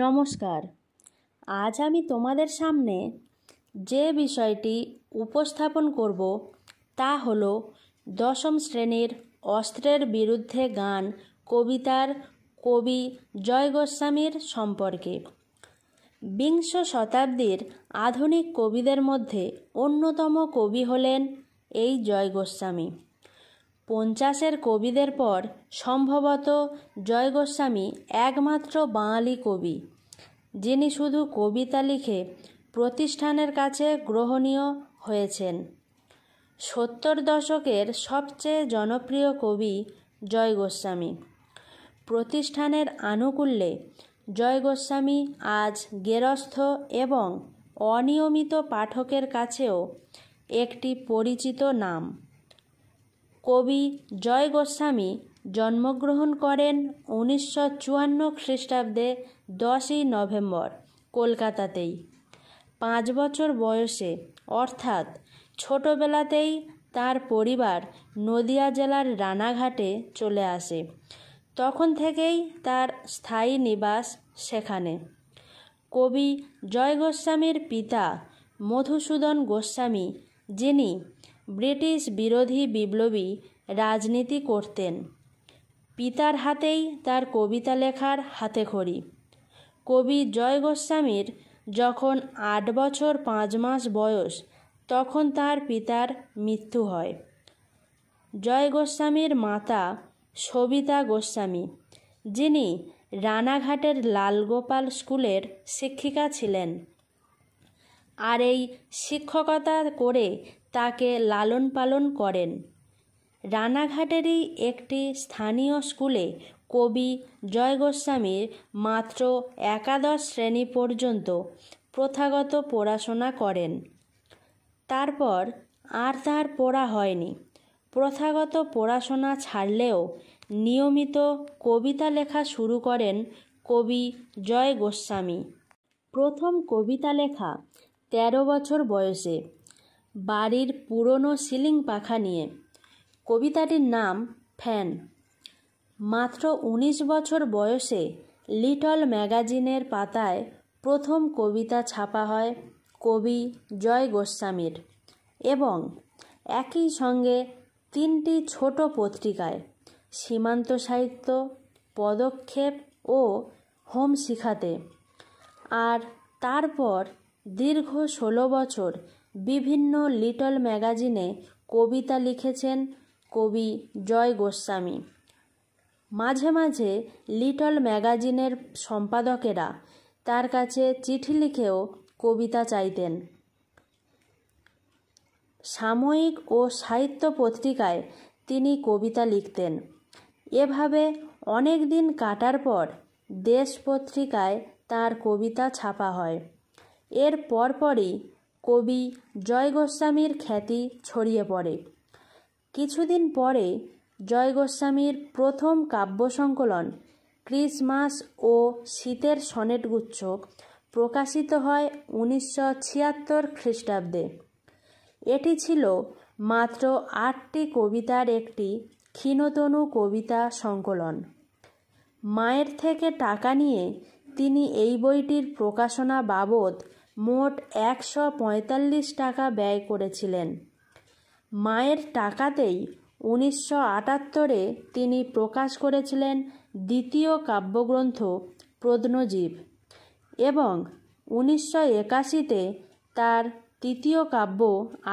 নমস্কার। আজ আমি তোমাদের সামনে যে বিষয়টি উপস্থাপন করব তা হলো দশম শ্রেণীর অস্ত্রের বিরুদ্ধে গান কবিতার কবি জয় গোস্বামীর সম্পর্কে। বিংশ শতাব্দীর আধুনিক কবিদের মধ্যে অন্যতম কবি হলেন এই জয় গোস্বামী। 50-এর কবিদের পর সম্ভবত জয় গোস্বামী একমাত্র বাঙালি কবি যিনি শুধু কবিতা লিখে প্রতিষ্ঠানের কাছে গ্রহণীয় হয়েছেন। 70 দশকের সবচেয়ে জনপ্রিয় কবি জয় গোস্বামী। প্রতিষ্ঠানের আনুকূল্যে জয় গোস্বামী আজ গেরস্থ এবং অনিয়মিত পাঠকের কাছেও একটি পরিচিত নাম। কবি জয় গোস্বামী জন্মগ্রহণ করেন 1954 খ্রিস্টাব্দে 10ই নভেম্বর কলকাতাতেই। 5 বছর বয়সে অর্থাৎ ছোটবেলাতেই তার পরিবার নদিয়া জেলার রানাঘাটে চলে আসে। তখন থেকেই তার স্থায়ী নিবাস সেখানে। কবি জয় গোস্বামীর পিতা মধুসূদন গোস্বামী, যিনি ব্রিটিশ বিরোধী বিপ্লবী রাজনীতি করতেন, পিতার হাতেই তার কবিতা লেখার হাতেখড়ি। কবি জয় গোস্বামীর যখন 8 বছর 5 মাস বয়স তখন তার পিতার মৃত্যু হয়। জয় গোস্বামীর মাতা সবিতা গোস্বামী, যিনি রানাঘাটের লালগোপাল স্কুলের শিক্ষিকা ছিলেন, আর এই শিক্ষকতা করে তাকে লালন পালন করেন। রানাঘাটেরই একটি স্থানীয় স্কুলে কবি জয় গোস্বামীর মাত্র একাদশ শ্রেণী পর্যন্ত প্রথাগত পড়াশোনা করেন। তারপর আর তার পড়া হয়নি। প্রথাগত পড়াশোনা ছাড়লেও নিয়মিত কবিতা লেখা শুরু করেন কবি জয় গোস্বামী। প্রথম কবিতা লেখা 13 বছর বয়সে বাড়ির পুরনো সিলিং পাখা নিয়ে। কবিতাটির নাম ফ্যান। মাত্র 19 বছর বয়সে লিটল ম্যাগাজিনের পাতায় প্রথম কবিতা ছাপা হয় কবি জয় গোস্বামীর এবং একই সঙ্গে 3টি ছোট পত্রিকায় সীমান্ত সাহিত্য, পদক্ষেপ ও হোম শিখাতে। আর তারপর দীর্ঘ 16 বছর বিভিন্ন লিটল ম্যাগাজিনে কবিতা লিখেছেন কবি জয় গোস্বামী। মাঝে মাঝে লিটল ম্যাগাজিনের সম্পাদকেরা তার কাছে চিঠি লিখেও কবিতা চাইতেন। সাময়িক ও সাহিত্য পত্রিকায় তিনি কবিতা লিখতেন। এভাবে অনেক দিন কাটার পর দেশ পত্রিকায় তার কবিতা ছাপা হয়। এর পরপরই কবি জয় গোস্বামীর খ্যাতি ছড়িয়ে পড়ে। কিছুদিন পরে জয় গোস্বামীর প্রথম কাব্য সংকলন ক্রিসমাস ও শীতের সনেটগুচ্ছ প্রকাশিত হয় 1976 খ্রিস্টাব্দে। এটি ছিল মাত্র 8টি কবিতার একটি ক্ষীণতনু কবিতা সংকলন। মায়ের থেকে টাকা নিয়ে তিনি এই বইটির প্রকাশনা বাবদ মোট 145 টাকা ব্যয় করেছিলেন। মায়ের টাকাতেই 1978-এ তিনি প্রকাশ করেছিলেন দ্বিতীয় কাব্যগ্রন্থ প্রত্নজীব এবং 1981-তে তার তৃতীয় কাব্য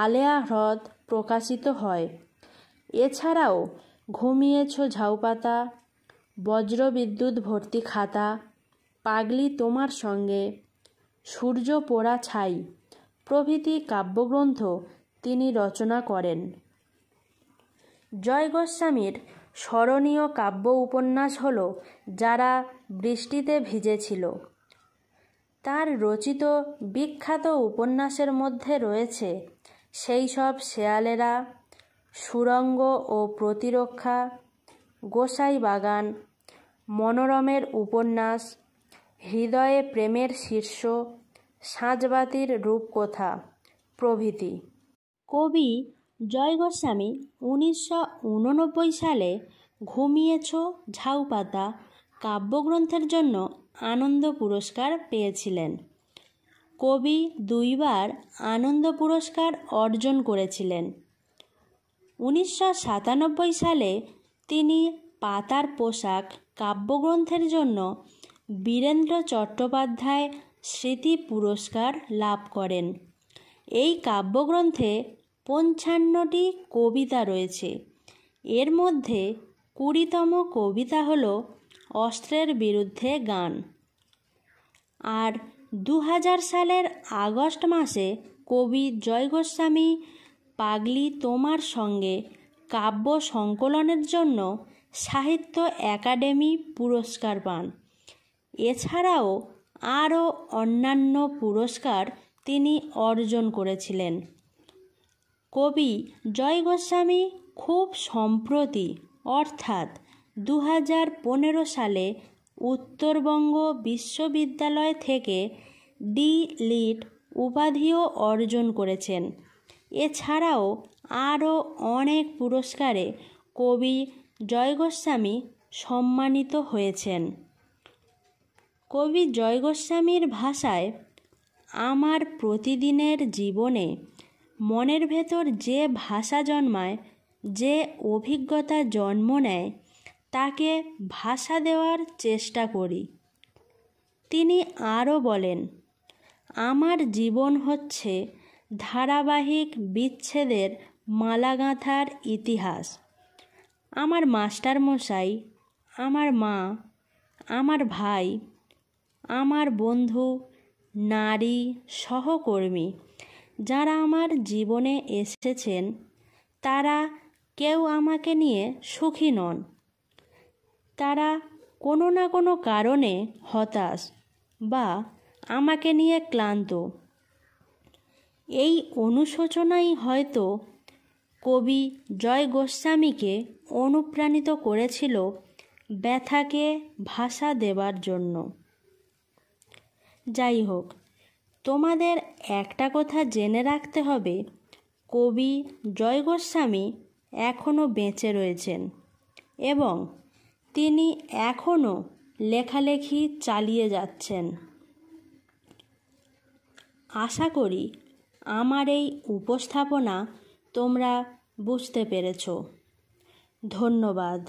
আলেয়া হ্রদ প্রকাশিত হয়। এছাড়াও ঘুমিয়েছ ঝাউপাতা, বজ্রবিদ্যুৎ ভর্তি খাতা, পাগলি তোমার সঙ্গে, সূর্য পোড়া ছাই প্রভৃতি কাব্যগ্রন্থ তিনি রচনা করেন। জয় গোস্বামীর স্মরণীয় কাব্য উপন্যাস হল যারা বৃষ্টিতে ভিজেছিল। তার রচিত বিখ্যাত উপন্যাসের মধ্যে রয়েছে সেই সব শেয়ালেরা, সুরঙ্গ ও প্রতিরক্ষা, গোসাই বাগান, মনোরমের উপন্যাস, হৃদয়ে প্রেমের শীর্ষ, সাঁঝবাতির রূপকথা প্রভৃতি। কবি জয় গোস্বামী 1989 সালে ঘুমিয়েছ ঝাউপাতা কাব্যগ্রন্থের জন্য আনন্দ পুরস্কার পেয়েছিলেন। কবি 2 বার আনন্দ পুরস্কার অর্জন করেছিলেন। 1997 সালে তিনি পাতার পোশাক কাব্যগ্রন্থের জন্য বীরেন্দ্র চট্টোপাধ্যায় স্মৃতি পুরস্কার লাভ করেন। এই কাব্যগ্রন্থে 55টি কবিতা রয়েছে। এর মধ্যে 20তম কবিতা হল অস্ত্রের বিরুদ্ধে গান। আর 2000 সালের আগস্ট মাসে কবি জয় গোস্বামী পাগলি তোমার সঙ্গে কাব্য সংকলনের জন্য সাহিত্য একাডেমি পুরস্কার পান। এছাড়াও আরও অন্যান্য পুরস্কার তিনি অর্জন করেছিলেন। কবি জয় গোস্বামী খুব সম্প্রতি অর্থাৎ 2015 সালে উত্তরবঙ্গ বিশ্ববিদ্যালয় থেকে ডি.লিট উপাধিও অর্জন করেছেন। এছাড়াও আরও অনেক পুরস্কারে কবি জয় গোস্বামী সম্মানিত হয়েছেন। কবি জয় গোস্বামীর ভাষায়, আমার প্রতিদিনের জীবনে মনের ভেতর যে ভাষা জন্মায়, যে অভিজ্ঞতা জন্ম নেয়, তাকে ভাষা দেওয়ার চেষ্টা করি। তিনি আরও বলেন, আমার জীবন হচ্ছে ধারাবাহিক বিচ্ছেদের মালাগাঁথার ইতিহাস। আমার মাস্টারমশাই, আমার মা, আমার ভাই, আমার বন্ধু, নারী, সহকর্মী যারা আমার জীবনে এসেছেন, তারা কেউ আমাকে নিয়ে সুখী নন। তারা কোনো না কোনো কারণে হতাশ বা আমাকে নিয়ে ক্লান্ত। এই অনুশোচনাই হয়তো কবি জয় গোস্বামীকে অনুপ্রাণিত করেছিল ব্যথাকে ভাষা দেবার জন্য। যাই হোক, তোমাদের একটা কথা জেনে রাখতে হবে, কবি জয় গোস্বামী এখনও বেঁচে রয়েছেন এবং তিনি এখনও লেখালেখি চালিয়ে যাচ্ছেন। আশা করি আমার এই উপস্থাপনা তোমরা বুঝতে পেরেছ। ধন্যবাদ।